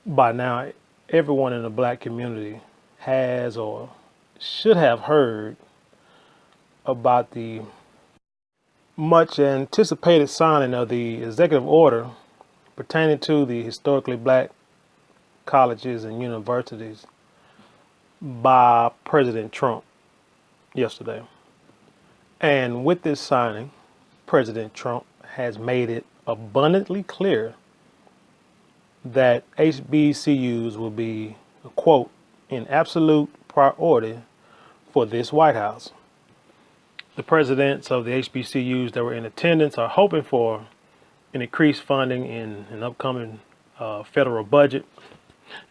By now, everyone in the black community has or should have heard about the much anticipated signing of the executive order pertaining to the historically black colleges and universities by President Trump yesterday. And with this signing, President Trump has made it abundantly clear that HBCUs will be, quote, in absolute priority for this White House. The presidents of the HBCUs that were in attendance are hoping for an increased funding in an upcoming federal budget,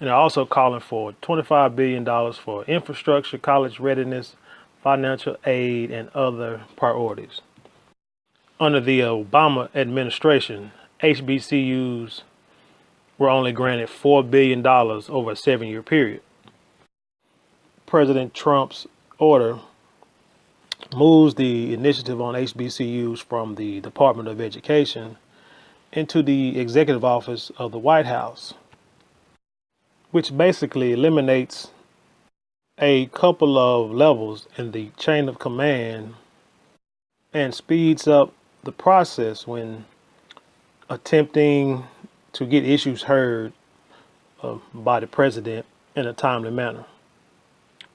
and they're also calling for $25 billion for infrastructure, college readiness, financial aid, and other priorities. Under the Obama administration, HBCUs were only granted $4 billion over a 7-year period. President Trump's order moves the initiative on HBCUs from the Department of Education into the executive office of the White House, which basically eliminates a couple of levels in the chain of command and speeds up the process when attempting to get issues heard by the president in a timely manner.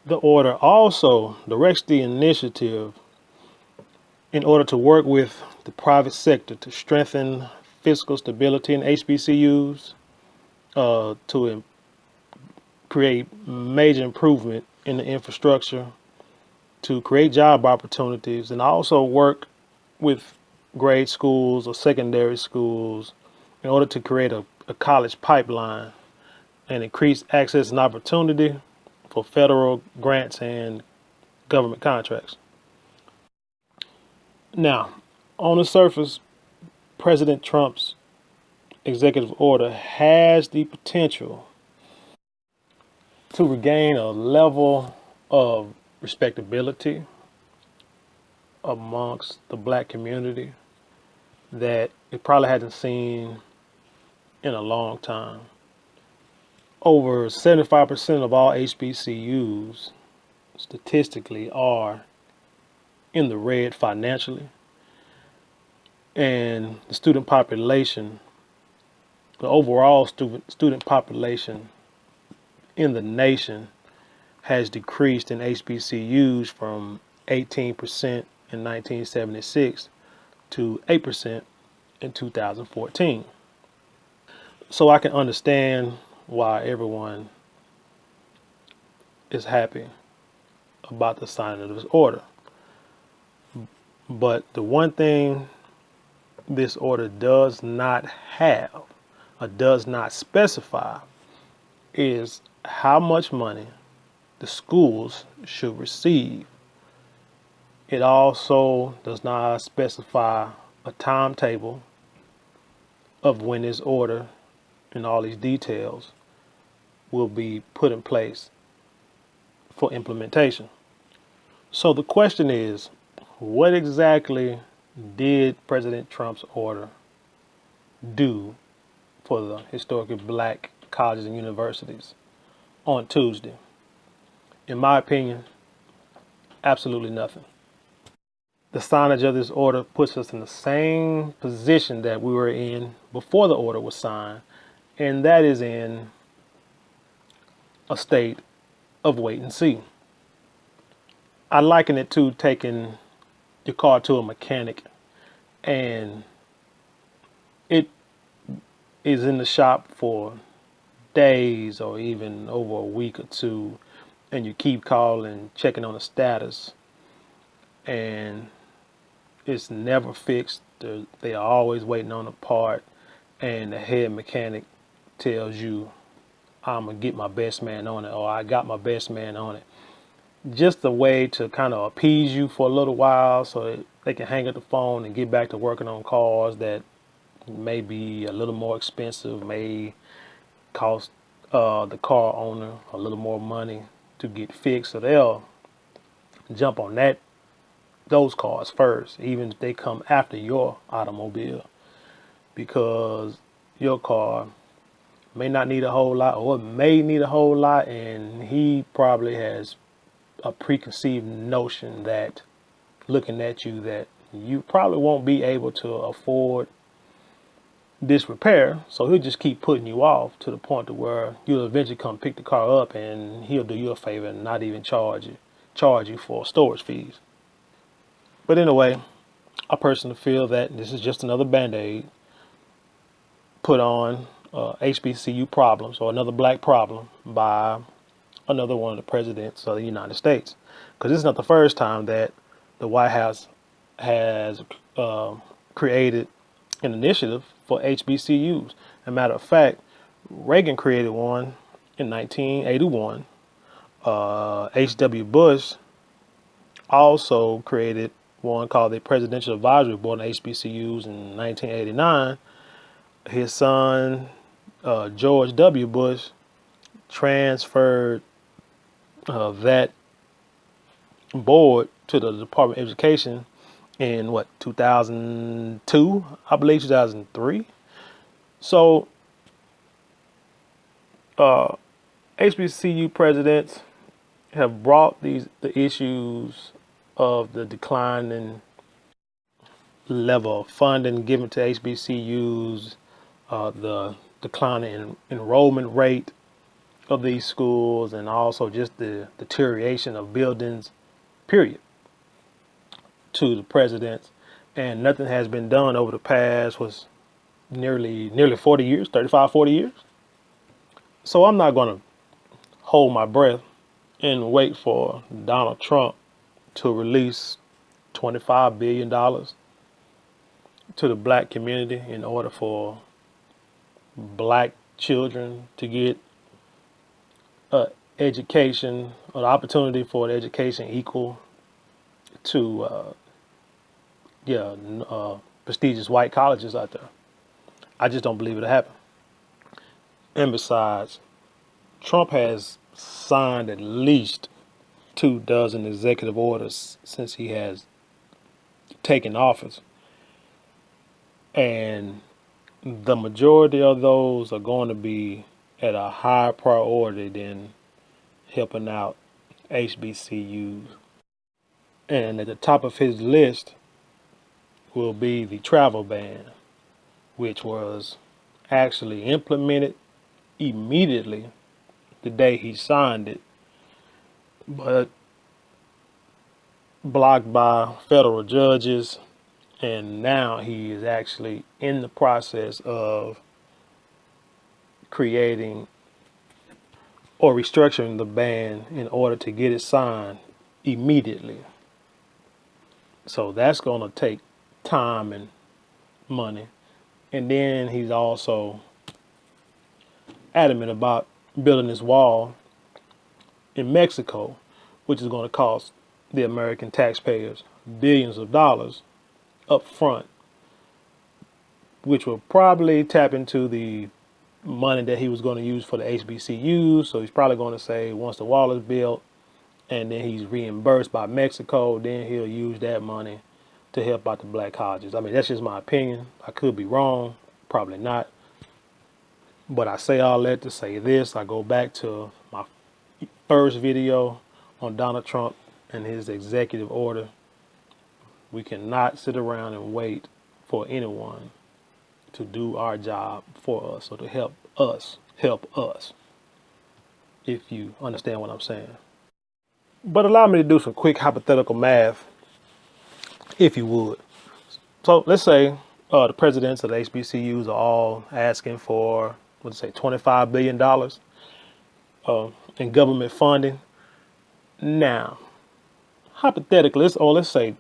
The order also directs the initiative in order to work with the private sector to strengthen fiscal stability in HBCUs, to create major improvement in the infrastructure, to create job opportunities, and also work with grade schools or secondary schools in order to create a college pipeline and increase access and opportunity for federal grants and government contracts. Now, on the surface, President Trump's executive order has the potential to regain a level of respectability amongst the black community that it probably hasn't seen in a long time. Over 75% of all HBCUs statistically are in the red financially, and the student population, the overall student population in the nation has decreased in HBCUs from 18% in 1976 to 8% in 2014. So I can understand why everyone is happy about the signing of this order. But the one thing this order does not have, or does not specify, is how much money the schools should receive. It also does not specify a timetable of when this order and all these details will be put in place for implementation. So the question is, what exactly did President Trump's order do for the historically black colleges and universities on Tuesday? In my opinion, absolutely nothing. The signage of this order puts us in the same position that we were in before the order was signed, and that is in a state of wait and see. I liken it to taking your car to a mechanic and it is in the shop for days or even over a week or two, and you keep calling, checking on the status, and it's never fixed. They are always waiting on a part, and the head mechanic tells you, I'm gonna get my best man on it, or I got my best man on it. Just a way to kind of appease you for a little while so that they can hang up the phone and get back to working on cars that may be a little more expensive, may cost the car owner a little more money to get fixed. So they'll jump on those cars first, even if they come after your automobile, because your car may not need a whole lot, or may need a whole lot, and he probably has a preconceived notion that, looking at you, that you probably won't be able to afford this repair, so he'll just keep putting you off to the point to where you'll eventually come pick the car up, and he'll do you a favor and not even charge you for storage fees. But anyway, I personally feel that this is just another band-aid put on HBCU problems, or another black problem, by another one of the presidents of the United States. Because this is not the first time that the White House has created an initiative for HBCUs. As a matter of fact, Reagan created one in 1981. H.W. Bush also created one called the Presidential Advisory Board on HBCUs in 1989. His son, George W. Bush, transferred that board to the Department of Education in 2002, I believe 2003. So HBCU presidents have brought the issues of the declining level of funding given to HBCUs, the declining enrollment rate of these schools, and also just the deterioration of buildings, period, to the presidents. And nothing has been done over the past nearly 40 years, 35, 40 years. So I'm not going to hold my breath and wait for Donald Trump to release $25 billion to the black community in order for black children to get education, or the opportunity for an education equal to prestigious white colleges out there. I just don't believe it'll happen. And besides, Trump has signed at least 24 executive orders since he has taken office, and the majority of those are going to be at a higher priority than helping out HBCUs. And at the top of his list will be the travel ban, which was actually implemented immediately the day he signed it, but blocked by federal judges. And now he is actually in the process of creating or restructuring the ban in order to get it signed immediately. So that's going to take time and money. And then he's also adamant about building this wall in Mexico, which is going to cost the American taxpayers billions of dollars up front, which will probably tap into the money that he was going to use for the HBCUs. So he's probably going to say, once the wall is built and then he's reimbursed by Mexico, then he'll use that money to help out the black colleges. I mean, that's just my opinion. I could be wrong, probably not. But I say all that to say this. I go back to my first video on Donald Trump and his executive order. We cannot sit around and wait for anyone to do our job for us, or to help us, if you understand what I'm saying. But allow me to do some quick hypothetical math, if you would. So let's say the presidents of the HBCUs are all asking for, let's say, $25 billion in government funding. Now, hypothetically, let's say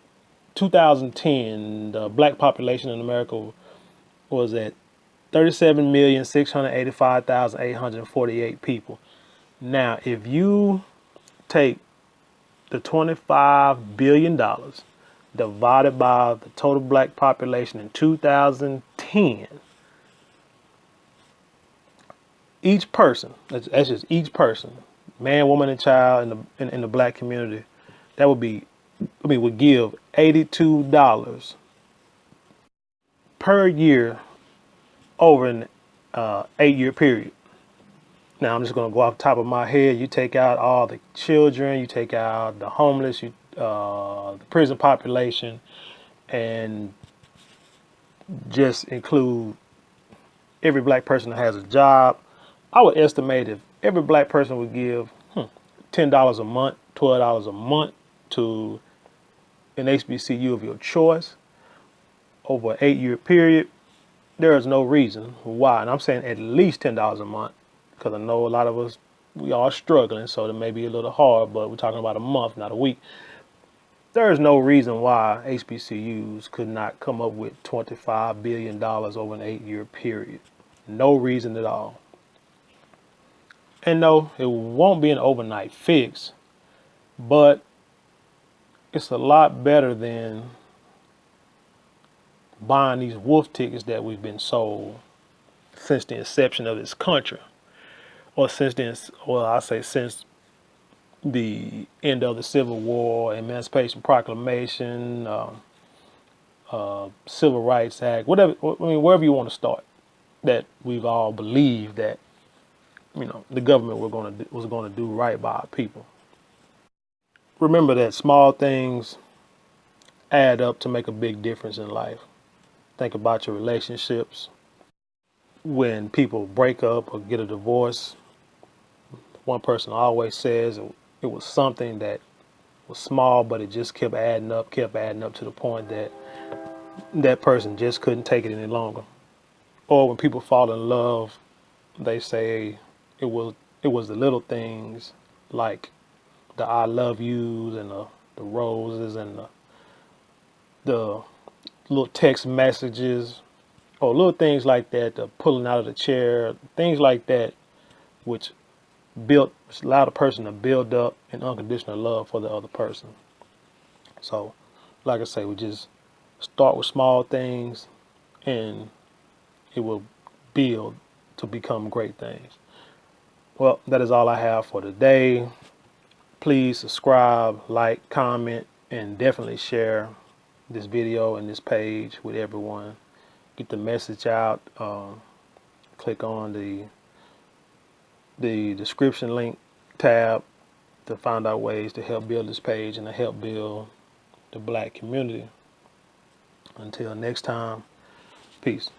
2010, the black population in America was at 37,685,848 people. Now, if you take the $25 billion divided by the total black population in 2010, each person, that's just each person, man, woman, and child in the black community, that would give $82 per year over an 8-year period. Now I'm just going to go off the top of my head. You take out all the children, you take out the homeless, the prison population, and just include every black person that has a job. I would estimate if every black person would give $10 a month, $12 a month to an HBCU of your choice over an 8-year period, there is no reason why. And I'm saying at least $10 a month, because I know a lot of us, we are struggling, so it may be a little hard, but we're talking about a month, not a week. There is no reason why HBCUs could not come up with $25 billion over an 8-year period. No reason at all. And no, it won't be an overnight fix, but it's a lot better than buying these wolf tickets that we've been sold since the inception of this country, or since the end of the Civil War, Emancipation Proclamation, Civil Rights Act, whatever. I mean, wherever you want to start, that we've all believed that the government was going to do right by our people. Remember that small things add up to make a big difference in life. Think about your relationships. When people break up or get a divorce, one person always says it was something that was small, but it just kept adding up to the point that that person just couldn't take it any longer. Or when people fall in love, they say it was the little things like the I love yous and the roses and the little text messages or little things like that, the pulling out of the chair, things like that, which allowed a person to build up an unconditional love for the other person. So, like I say, we just start with small things and it will build to become great things. Well, that is all I have for today. Please subscribe, like, comment, and definitely share this video and this page with everyone. Get the message out. Click on the description link tab to find out ways to help build this page and to help build the black community. Until next time, peace.